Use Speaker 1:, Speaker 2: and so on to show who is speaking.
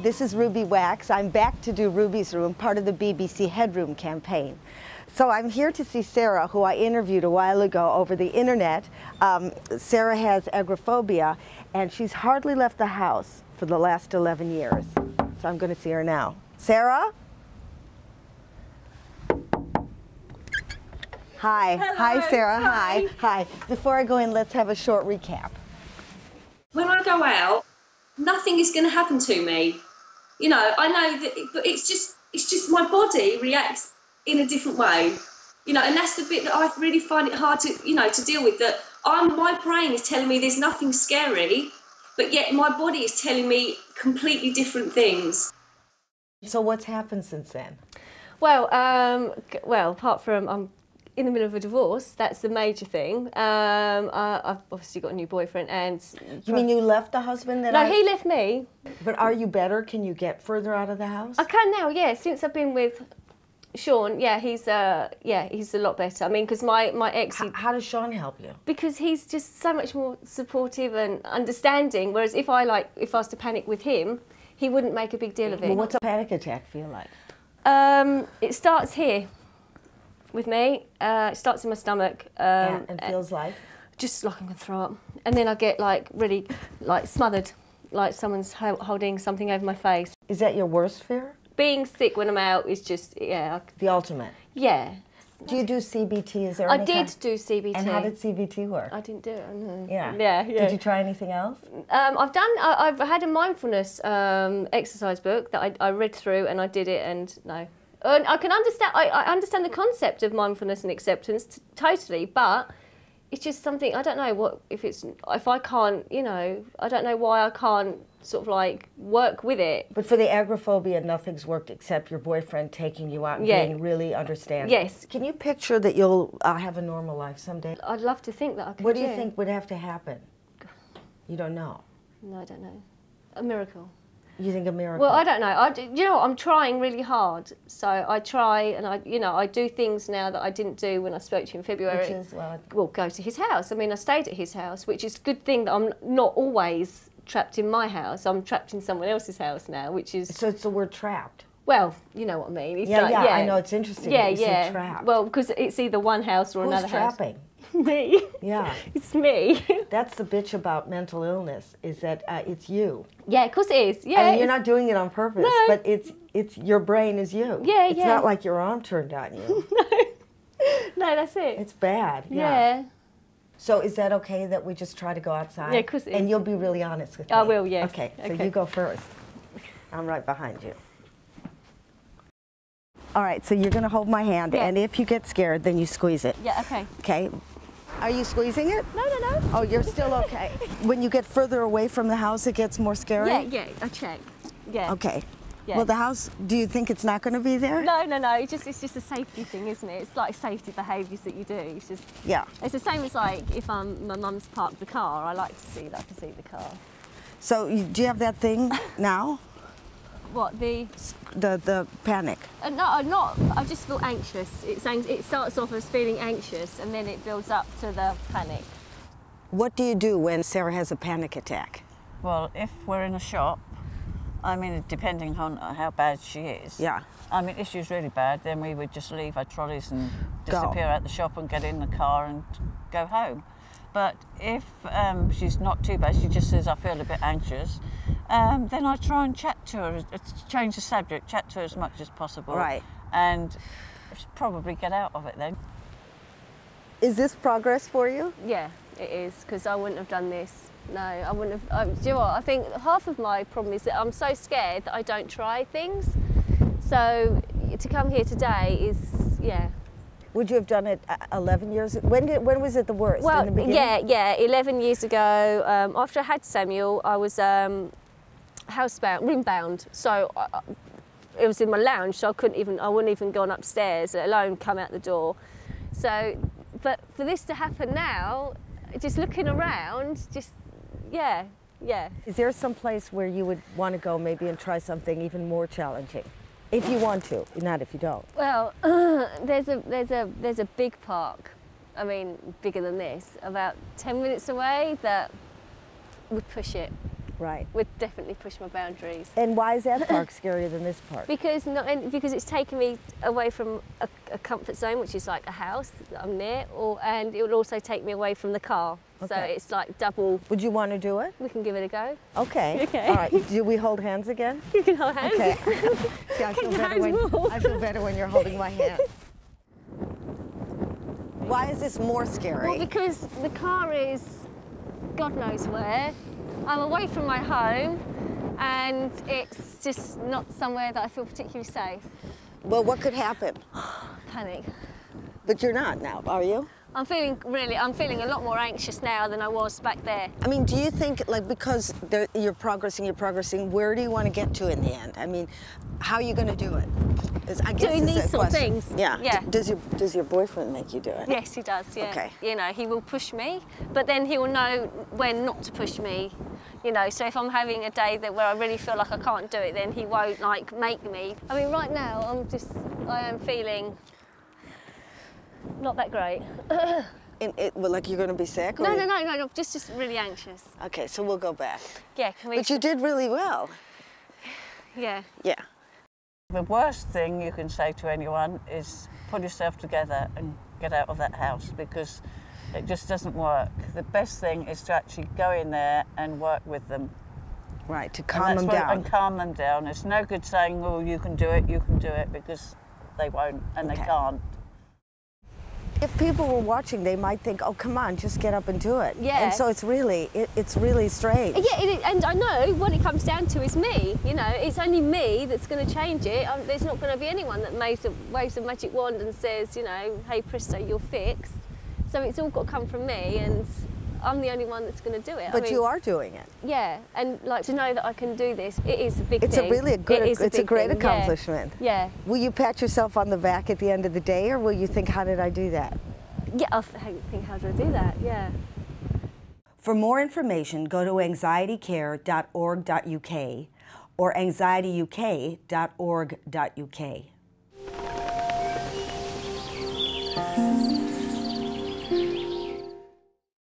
Speaker 1: this is Ruby Wax. I'm back to do Ruby's Room, part of the BBC Headroom campaign. So I'm here to see Sarah, who I interviewed a while ago over the internet. Sarah has agoraphobia, and she's hardly left the house for the last 11 years. So I'm going to see her now. Sarah? Hi.
Speaker 2: Hello.
Speaker 1: Hi, Sarah.
Speaker 2: Hi.
Speaker 1: Hi. Before I go in, let's have a short recap.
Speaker 2: When I go out, nothing is going to happen to me. You know, I know that, but it's just my body reacts in a different way. You know, and that's the bit that I really find it hard to, to deal with. That my brain is telling me there's nothing scary, but yet my body is telling me completely different things.
Speaker 1: So what's happened since then?
Speaker 3: Well, apart from I'm in the middle of a divorce, that's the major thing. I've obviously got a new boyfriend, and
Speaker 1: you mean you left the husband?
Speaker 3: No, he left me.
Speaker 1: But are you better? Can you get further out of the house?
Speaker 3: I can now, yeah. Since I've been with Sean, yeah, he's a lot better. I mean, because my ex.
Speaker 1: How does Sean help you?
Speaker 3: Because he's just so much more supportive and understanding. Whereas if I was to panic with him, he wouldn't make a big deal of it.
Speaker 1: Well, what's a panic attack feel like?
Speaker 3: It starts here with me. It starts in my stomach.
Speaker 1: And feels like?
Speaker 3: Just like I'm going to throw up. And then I get really smothered, like someone's holding something over my face.
Speaker 1: Is that your worst fear?
Speaker 3: Being sick when I'm out is just, yeah.
Speaker 1: The ultimate?
Speaker 3: Yeah.
Speaker 1: Do you do CBT? Is there
Speaker 3: I did do CBT.
Speaker 1: And how did CBT work?
Speaker 3: I didn't do it, I know.
Speaker 1: Yeah.
Speaker 3: Yeah.
Speaker 1: Did you try anything else?
Speaker 3: I've had a mindfulness exercise book that I read through, and I did it, and no. And I can understand, I understand the concept of mindfulness and acceptance totally, but it's just something, I don't know if I can't, I don't know why I can't sort of work with it.
Speaker 1: But for the agoraphobia, nothing's worked except your boyfriend taking you out and being really understanding.
Speaker 3: Yes.
Speaker 1: Can you picture that you'll have a normal life someday?
Speaker 3: I'd love to think that I could.
Speaker 1: What do you think would have to happen? You don't know?
Speaker 3: No, I don't know. A miracle.
Speaker 1: You think a miracle?
Speaker 3: Well, I don't know. I'm trying really hard. So I try, and I do things now that I didn't do when I spoke to you in February.
Speaker 1: Which is,
Speaker 3: well, go to his house. I mean, I stayed at his house, which is a good thing that I'm not always trapped in my house. I'm trapped in someone else's house now, which is...
Speaker 1: So it's the word trapped.
Speaker 3: Well, you know what I mean. It's
Speaker 1: yeah, I know, it's interesting that you say trapped.
Speaker 3: Well, because it's either one house or another house.
Speaker 1: Who's trapping?
Speaker 3: Me.
Speaker 1: Yeah.
Speaker 3: It's me.
Speaker 1: That's the bitch about mental illness, is that it's you.
Speaker 3: Yeah, of course it is. Yeah.
Speaker 1: And you're not doing it on purpose, but it's your brain is you.
Speaker 3: Yeah,
Speaker 1: It's not like your arm turned on you.
Speaker 3: No, that's it.
Speaker 1: It's bad.
Speaker 3: Yeah.
Speaker 1: So is that okay that we just try to go outside?
Speaker 3: Yeah, of course it is.
Speaker 1: And you'll be really honest with me.
Speaker 3: I will, yes.
Speaker 1: Okay, so you go first. I'm right behind you. All right, so you're going to hold my hand, and if you get scared, then you squeeze it.
Speaker 3: Yeah, okay.
Speaker 1: Okay. Are you squeezing it?
Speaker 3: No.
Speaker 1: Oh, you're still okay. When you get further away from the house, it gets more scary?
Speaker 3: Yeah, I check. Yeah.
Speaker 1: Okay.
Speaker 3: Yeah.
Speaker 1: Well, the house, do you think it's not going to be there?
Speaker 3: No. It's just a safety thing, isn't it? It's like safety behaviours that you do. It's just, it's the same as if my mum's parked the car, I like to see the car.
Speaker 1: So do you have that thing now?
Speaker 3: What, the
Speaker 1: panic?
Speaker 3: No, not. I just feel anxious. It starts off as feeling anxious, and then it builds up to the panic.
Speaker 1: What do you do when Sarah has a panic attack?
Speaker 4: Well, if we're in a shop, I mean, depending on how bad she is.
Speaker 1: Yeah.
Speaker 4: I mean, if she's really bad, then we would just leave our trolleys and disappear out the shop and get in the car and go home. But if she's not too bad, she just says, I feel a bit anxious, then I try and chat to her, change the subject, chat to her as much as possible.
Speaker 1: Right.
Speaker 4: And probably get out of it then.
Speaker 1: Is this progress for you?
Speaker 3: Yeah, it is, because I wouldn't have done this. No, I wouldn't have. Do you know what? I think half of my problem is that I'm so scared that I don't try things. So to come here today is, yeah.
Speaker 1: Would you have done it 11 years? When was it the worst?
Speaker 3: Well,
Speaker 1: in the beginning?
Speaker 3: yeah, 11 years ago. After I had Samuel, I was room-bound. So it was in my lounge, so I wouldn't even gone upstairs, let alone come out the door. So, but for this to happen now, just looking around, yeah.
Speaker 1: Is there some place where you would want to go maybe and try something even more challenging? If you want to, not if you don't.
Speaker 3: Well, there's a big park, I mean, bigger than this, about 10 minutes away, that would push it.
Speaker 1: Right.
Speaker 3: would definitely push my boundaries.
Speaker 1: And why is that park scarier than this park?
Speaker 3: Because because it's taken me away from a comfort zone, which is like a house that I'm near, and it will also take me away from the car.
Speaker 1: Okay.
Speaker 3: So it's like double.
Speaker 1: Would you want to do it?
Speaker 3: We can give it a go.
Speaker 1: Okay.
Speaker 3: Okay.
Speaker 1: All right. Do we hold hands again?
Speaker 3: You can hold hands.
Speaker 1: Okay. See, I feel better when you're holding my hand. Why is this more scary?
Speaker 3: Well, because the car is God knows where. I'm away from my home, and it's just not somewhere that I feel particularly safe.
Speaker 1: Well, what could happen?
Speaker 3: Panic.
Speaker 1: But you're not now, are you?
Speaker 3: I'm feeling a lot more anxious now than I was back there.
Speaker 1: I mean, do you think, like, because you're progressing, where do you want to get to in the end? I mean, how are you going to do it? I guess
Speaker 3: Doing these sort of things.
Speaker 1: Yeah.
Speaker 3: Yeah.
Speaker 1: Does your boyfriend make you do it?
Speaker 3: Yes, he does, yeah.
Speaker 1: Okay.
Speaker 3: You know, he will push me, but then he will know when not to push me. You know, so if I'm having a day where I really feel like I can't do it, then he won't, like, make me. I mean, right now, I am feeling not that great.
Speaker 1: Well, like you're going to be sick?
Speaker 3: No, just really anxious.
Speaker 1: Okay, so we'll go back.
Speaker 3: Yeah, can we?
Speaker 1: But you did really well.
Speaker 3: Yeah.
Speaker 1: Yeah.
Speaker 4: The worst thing you can say to anyone is pull yourself together and get out of that house, because it just doesn't work. The best thing is to actually go in there and work with them.
Speaker 1: Right, to calm them down.
Speaker 4: And calm them down. It's no good saying, oh, you can do it, because they won't and they can't.
Speaker 1: If people were watching, they might think, oh, come on, just get up and do it.
Speaker 3: Yeah.
Speaker 1: And so it's really strange.
Speaker 3: Yeah, and I know what it comes down to is me. You know, it's only me that's going to change it. There's not going to be anyone that waves a magic wand and says, you know, hey, presto, you're fixed. So it's all got to come from me, and I'm the only one that's going to do it.
Speaker 1: But you are doing it.
Speaker 3: Yeah, and like to know that I can do this, it is a big thing.
Speaker 1: It's a great accomplishment.
Speaker 3: Yeah.
Speaker 1: Will you pat yourself on the back at the end of the day, or will you think, how did I do that?
Speaker 3: Yeah, I'll think, how do I do that? Yeah.
Speaker 1: For more information, go to anxietycare.org.uk or anxietyuk.org.uk.